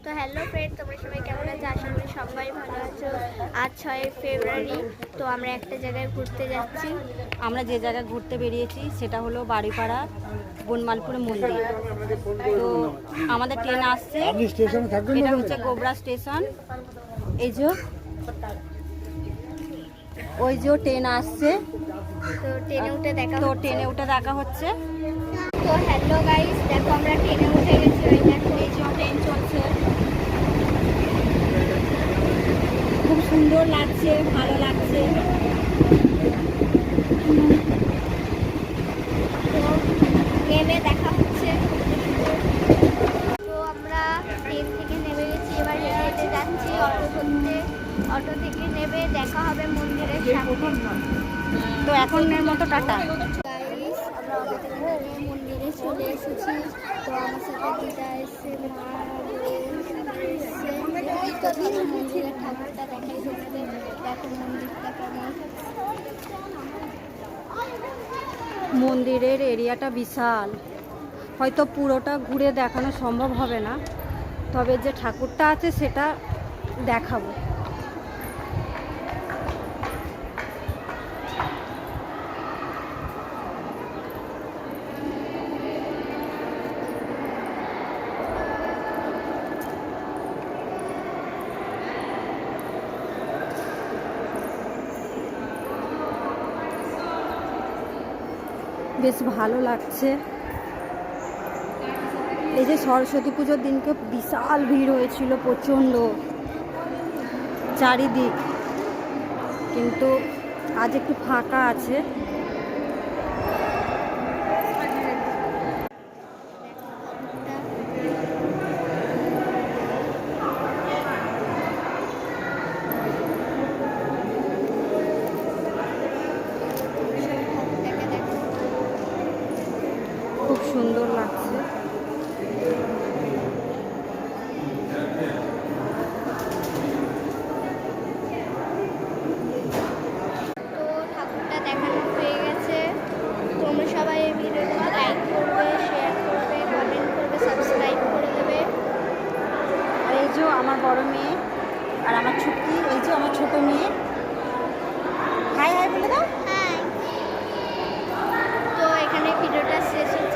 তো hello friend, তোমরা সবাই কেমন আছো? আশা করি সবাই ভালো আছো। আজ 6 ফেব্রুয়ারি, তো আমরা একটা জায়গায় ঘুরতে যাচ্ছি। আমরা যে জায়গায় ঘুরতে বেরিয়েছি সেটা হলো বাড়িপাড়া বনমালপুর মন্দির। তো আমাদের ট্রেন আসছে, এটা হচ্ছে গোবরা স্টেশন। এই যে ওই যে ট্রেন আসছে, তো ট্রেনে উঠে দেখা হচ্ছে। তো হ্যালো গাইস, দেখো আমরা ট্রেনে উঠে গেছি। ওই দেখো, এই যে ট্রেন চলছে, খুব সুন্দর লাগছে, ভালো লাগছে। তো নেমে দেখা হচ্ছে। তো আমরা ট্রেন থেকে নেমে গেছি, এবার হেঁটে হেঁটে যাচ্ছি অটো ধরতে। অটো থেকে নেমে দেখা হবে মন্দিরের সামনে। তো এখনের মতো টাটা। গাইস, আমরা অটো থেকে নেমে মন্দিরে চলে এসেছি। তো আমার সাথে দিদা এসছে, মা, বোন সবাই এসছে। তো চলো মন্দিরের ঠাকুরটা দেখাই ঢুকতে। দেখো মন্দিরটা কেমন। মন্দিরের এরিয়াটা বিশাল, হয়তো পুরোটা ঘুরে দেখানো সম্ভব হবে না, তবে যে ঠাকুরটা আছে সেটা দেখাবো। বেশ ভালো লাগছে। এই যে সরস্বতী পুজোর দিনকে বিশাল ভিড় হয়েছিল, প্রচণ্ড চারিদিক, কিন্তু আজ একটু ফাঁকা আছে। খুব সুন্দর লাগছে। তো ঠাকুরটা দেখানো হয়ে গেছে। তোমরা সবাই এই ভিডিওটা লাইক করবে, শেয়ার করবে, কমেন্ট করবে, সাবস্ক্রাইব করে দেবে। আর এই যে আমার বড় মেয়ে আর আমার ছুটি, এই যে আমার ছোট মেয়ে। হাই হাই বলে দাও। হাই। তো এখানে ভিডিওটা শেষ হচ্ছে।